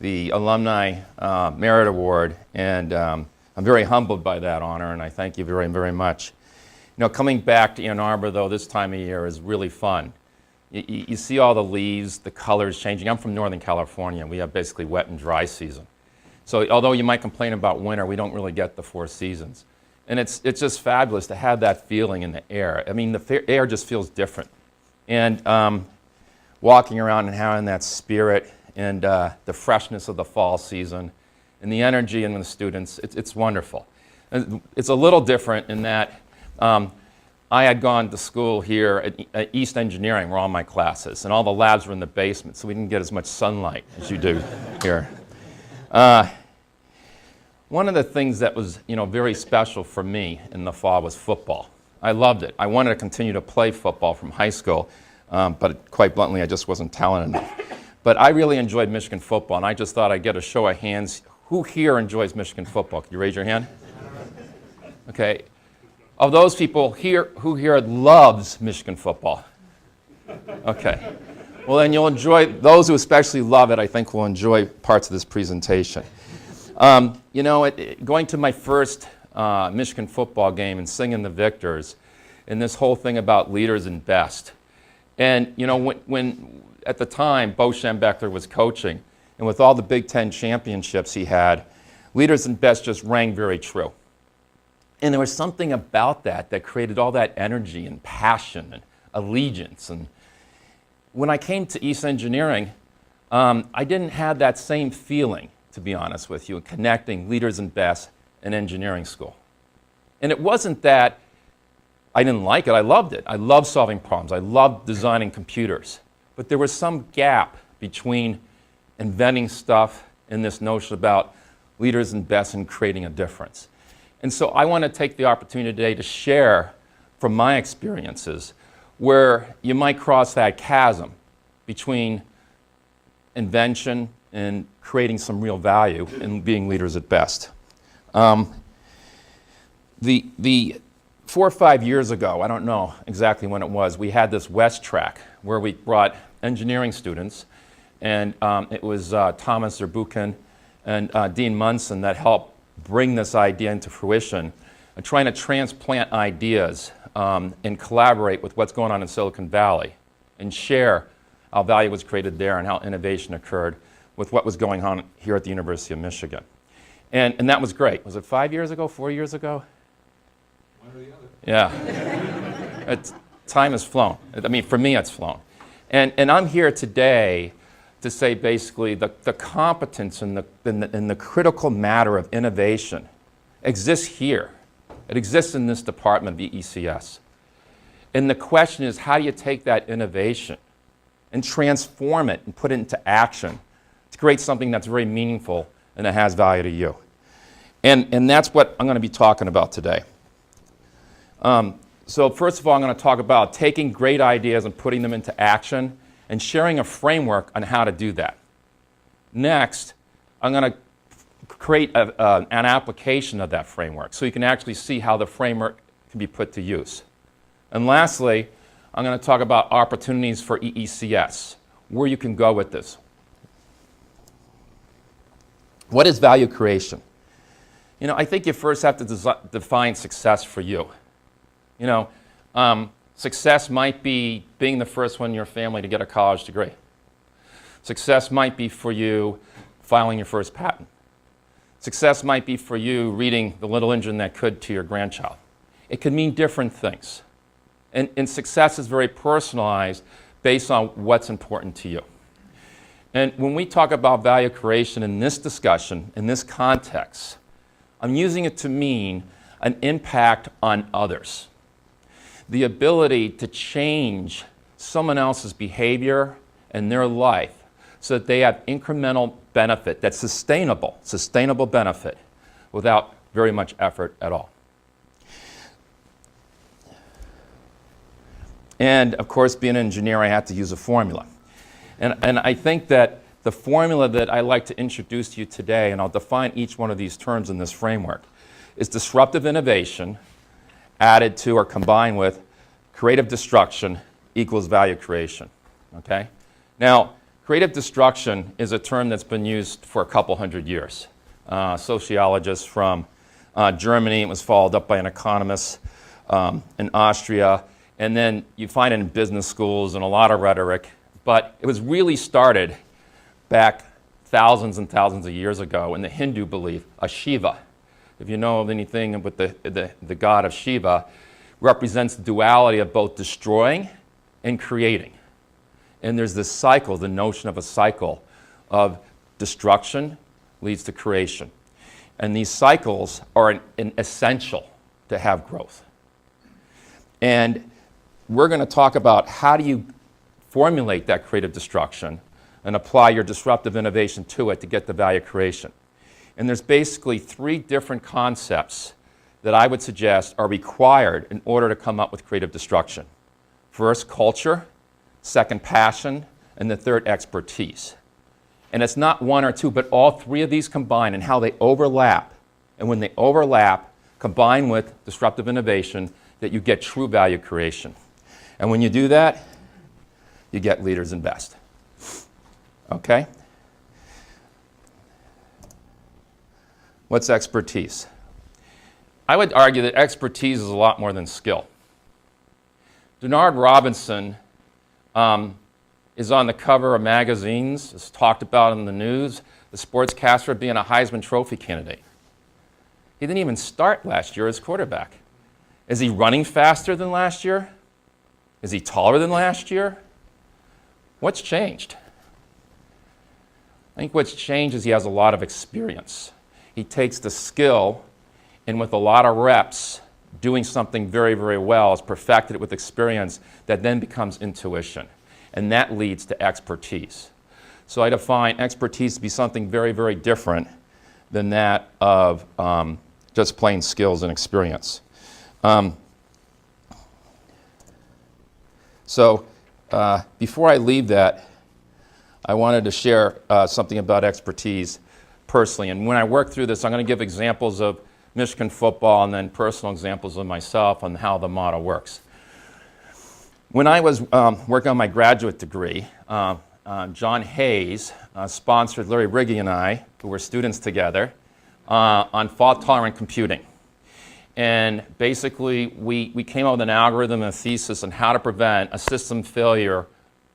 the Alumni Merit Award, and I'm very humbled by that honor, and I thank you very, very much. You know, coming back to Ann Arbor, though, this time of year is really fun. You see all the leaves, the colors changing. I'm from Northern California. We have basically wet and dry season. So although you might complain about winter, we don't really get the 4 seasons. And it's just fabulous to have that feeling in the air. I mean, the air just feels different. And walking around and having that spirit and the freshness of the fall season and the energy in the students, it's wonderful. And it's a little different in that I had gone to school here at East Engineering, where all my classes, and all the labs were in the basement, so we didn't get as much sunlight as you do here. One of the things that was, very special for me in the fall was football. I loved it. I wanted to continue to play football from high school, but quite bluntly, I just wasn't talented enough. But I really enjoyed Michigan football, and I just thought I'd get a show of hands. Who here enjoys Michigan football? Can you raise your hand? Okay. Of those people here, who here loves Michigan football? Okay. Well, then you'll enjoy, those who especially love it, I think will enjoy parts of this presentation. Going to my first Michigan football game and singing the victors, and this whole thing about leaders and best. And, when at the time, Bo Schembechler was coaching, and with all the Big Ten championships he had, leaders and best just rang very true. And there was something about that created all that energy and passion and allegiance. And when I came to East Engineering, I didn't have that same feeling, to be honest with you, connecting leaders and best in engineering school. And it wasn't that I didn't like it. I loved it. I loved solving problems. I loved designing computers. But there was some gap between inventing stuff and this notion about leaders and best and creating a difference. And so I want to take the opportunity today to share from my experiences where you might cross that chasm between invention and creating some real value and being leaders at best. The 4 or 5 years ago, I don't know exactly when it was, we had this West track where we brought engineering students, and it was Thomas Zerbuchen and Dean Munson that helped bring this idea into fruition, and trying to transplant ideas and collaborate with what's going on in Silicon Valley and share how value was created there and how innovation occurred with what was going on here at the University of Michigan. And that was great. Was it 5 years ago, 4 years ago? One or the other. Yeah. Time has flown. I mean, for me, it's flown. And I'm here today to say basically the competence and the critical matter of innovation exists here. It exists in this department of EECS. And the question is, how do you take that innovation and transform it and put it into action to create something that's very meaningful and that has value to you? And that's what I'm going to be talking about today. So first of all, I'm going to talk about taking great ideas and putting them into action and sharing a framework on how to do that. Next, I'm going to create an application of that framework so you can actually see how the framework can be put to use. And lastly, I'm going to talk about opportunities for EECS, where you can go with this. What is value creation? I think you first have to define success for you. Success might be being the first one in your family to get a college degree. Success might be for you filing your first patent. Success might be for you reading The Little Engine That Could to your grandchild. It could mean different things. And success is very personalized based on what's important to you. And when we talk about value creation in this discussion, in this context, I'm using it to mean an impact on others. The ability to change someone else's behavior and their life so that they have incremental benefit that's sustainable benefit without very much effort at all. And of course, being an engineer, I had to use a formula. And I think that the formula that I like to introduce to you today, and I'll define each one of these terms in this framework, is disruptive innovation added to or combined with creative destruction equals value creation. Okay? Now, Creative destruction is a term that's been used for a couple hundred years. Sociologists from Germany, it was followed up by an economist in Austria, and then you find it in business schools and a lot of rhetoric, but it was really started back thousands and thousands of years ago in the Hindu belief of Shiva. If you know of anything with the god of Shiva, represents the duality of both destroying and creating. And there's this cycle, the notion of a cycle of destruction leads to creation. And these cycles are an essential to have growth. And we're going to talk about how do you formulate that creative destruction and apply your disruptive innovation to it to get the value creation. And there's basically 3 different concepts that I would suggest are required in order to come up with creative destruction. First, culture. Second, passion. And the third, expertise. And it's not 1 or 2, but all 3 of these combine and how they overlap. And when they overlap, combine with disruptive innovation, that you get true value creation. And when you do that, you get leaders invest. Okay? What's expertise? I would argue that expertise is a lot more than skill. Denard Robinson is on the cover of magazines, is talked about in the news, the sportscaster being a Heisman Trophy candidate. He didn't even start last year as quarterback. Is he running faster than last year? Is he taller than last year? What's changed? I think what's changed is he has a lot of experience. He takes the skill and with a lot of reps, doing something very, very well, is perfected it with experience that then becomes intuition. And that leads to expertise. So I define expertise to be something very, very different than that of just plain skills and experience. Before I leave that, I wanted to share something about expertise personally. And when I work through this, I'm going to give examples of Michigan football and then personal examples of myself on how the model works. When I was working on my graduate degree, John Hayes sponsored Larry Riggi and I, who were students together, on fault-tolerant computing. And basically, we came up with an algorithm and a thesis on how to prevent a system failure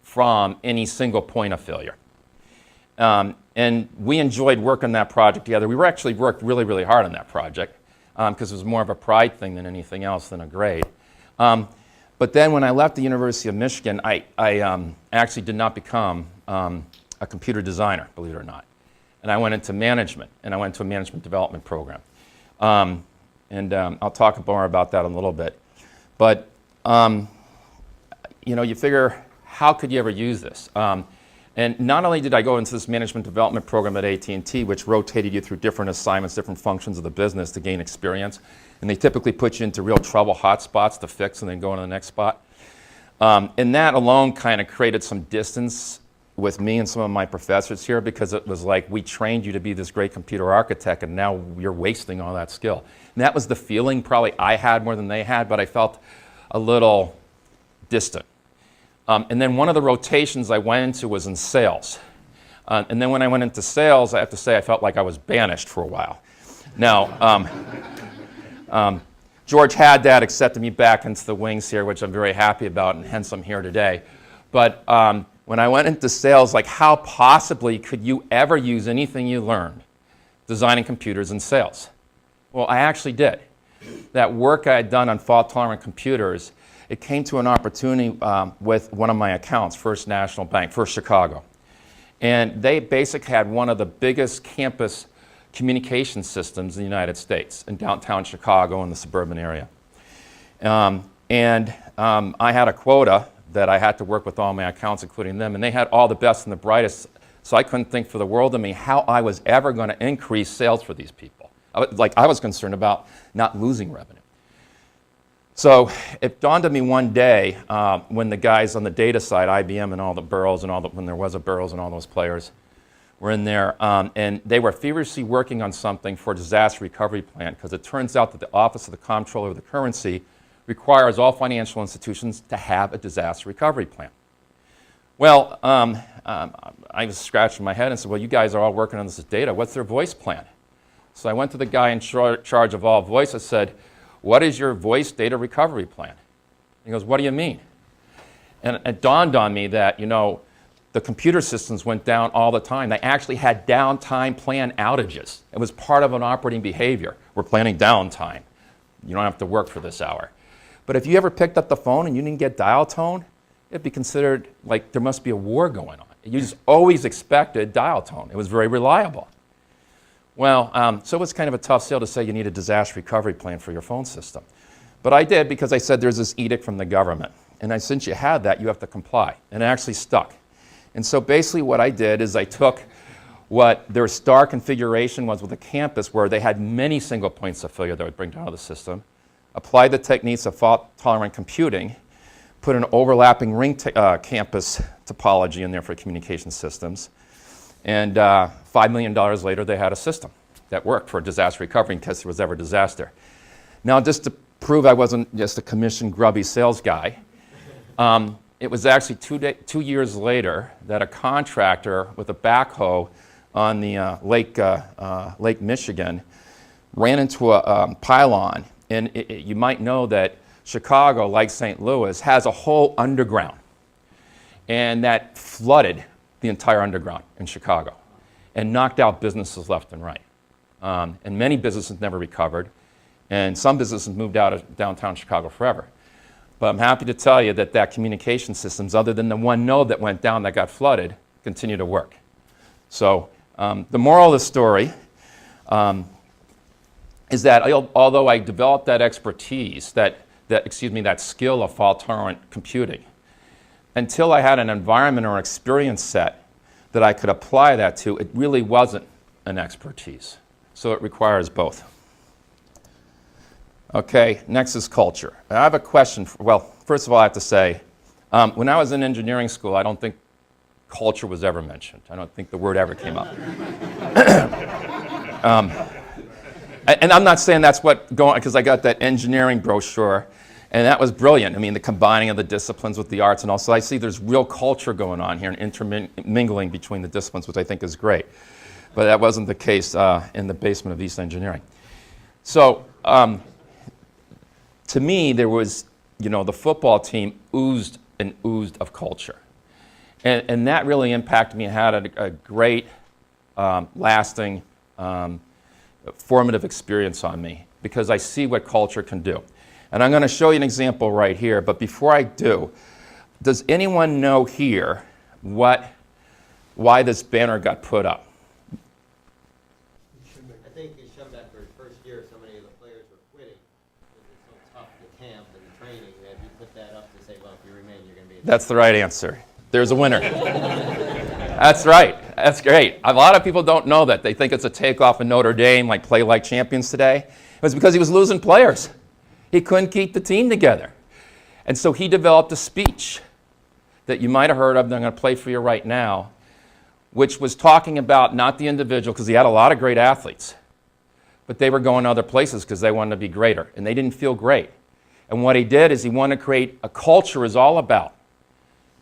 from any single point of failure. And we enjoyed working on that project together. We actually worked really, really hard on that project because it was more of a pride thing than anything else than a grade. But then when I left the University of Michigan, I actually did not become a computer designer, believe it or not. And I went into management, and I went to a management development program. I'll talk more about that in a little bit. But, you figure, how could you ever use this? And not only did I go into this management development program at AT&T, which rotated you through different assignments, different functions of the business to gain experience, and they typically put you into real trouble hot spots to fix and then go on to the next spot. And that alone kind of created some distance with me and some of my professors here because it was like, we trained you to be this great computer architect and now you're wasting all that skill. And that was the feeling probably I had more than they had, but I felt a little distant. And then one of the rotations I went into was in sales. And then when I went into sales, I have to say I felt like I was banished for a while. Now, George Haddad accepted me back into the wings here, which I'm very happy about, and hence I'm here today. But when I went into sales, like how possibly could you ever use anything you learned designing computers in sales? Well, I actually did. That work I had done on fault-tolerant computers, it came to an opportunity with one of my accounts, First National Bank, First Chicago. And they basically had one of the biggest campus communication systems in the United States in downtown Chicago and the suburban area. I had a quota that I had to work with all my accounts, including them, and they had all the best and the brightest, so I couldn't think for the world of me how I was ever going to increase sales for these people. I was concerned about not losing revenue. So it dawned on me one day when the guys on the data side, IBM and all the Burroughs and when there was a Burroughs and all those players were in there, and they were feverishly working on something for a disaster recovery plan because it turns out that the Office of the Comptroller of the Currency requires all financial institutions to have a disaster recovery plan. Well, I was scratching my head and said, well, you guys are all working on this data. What's their voice plan? So I went to the guy in charge of all voice. I said, what is your voice data recovery plan? He goes, what do you mean? And it dawned on me that, you know, the computer systems went down all the time. They actually had downtime plan outages. It was part of an operating behavior. We're planning downtime. You don't have to work for this hour. But if you ever picked up the phone and you didn't get dial tone, it'd be considered like there must be a war going on. You just always expected dial tone. It was very reliable. Well, so it was kind of a tough sell to say you need a disaster recovery plan for your phone system. But I did because I said there's this edict from the government. And since you had that, you have to comply. And it actually stuck. And so basically what I did is I took what their star configuration was with a campus where they had many single points of failure that would bring down the system, applied the techniques of fault-tolerant computing, put an overlapping ring campus topology in there for communication systems, and $5 million later they had a system that worked for disaster recovery in case there was ever a disaster. Now, just to prove I wasn't just a commissioned grubby sales guy, it was actually 2 years later that a contractor with a backhoe on the Lake Michigan ran into a pylon. And you might know that Chicago, like St. Louis, has a whole underground. And that flooded the entire underground in Chicago and knocked out businesses left and right. And many businesses never recovered. And some businesses moved out of downtown Chicago forever. But I'm happy to tell you that that communication systems, other than the one node that went down that got flooded, continue to work. So the moral of the story is that although I developed that expertise, that skill of fault-tolerant computing, until I had an environment or experience set that I could apply that to, it really wasn't an expertise. So it requires both. Okay, next is culture. I have a question. Well, first of all, I have to say, when I was in engineering school, I don't think culture was ever mentioned. I don't think the word ever came up. And I'm not saying that's what going, because I got that engineering brochure, and that was brilliant. I mean, the combining of the disciplines with the arts, and also I see there's real culture going on here and intermingling between the disciplines, which I think is great. But that wasn't the case in the basement of East Engineering. So, to me, there was, you know, the football team oozed and oozed of culture. And that really impacted me and had a great, lasting, formative experience on me because I see what culture can do. And I'm going to show you an example right here, but before I do, does anyone know here why this banner got put up? I think it shoved after his first year, so many of the players were quitting because it's so tough in the camp and the training that he put that up to say, well, if you remain, you're going to be... That's the right answer. There's a winner. That's right. That's great. A lot of people don't know that. They think it's a takeoff in Notre Dame, like play like champions today. It was because he was losing players. He couldn't keep the team together. And so he developed a speech that you might have heard of that I'm going to play for you right now, which was talking about not the individual, because he had a lot of great athletes, but they were going other places because they wanted to be greater, and they didn't feel great. And what he did is he wanted to create a culture is all about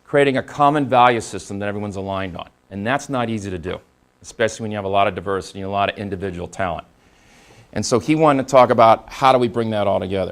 creating a common value system that everyone's aligned on. And that's not easy to do, especially when you have a lot of diversity and a lot of individual talent. And so he wanted to talk about how do we bring that all together.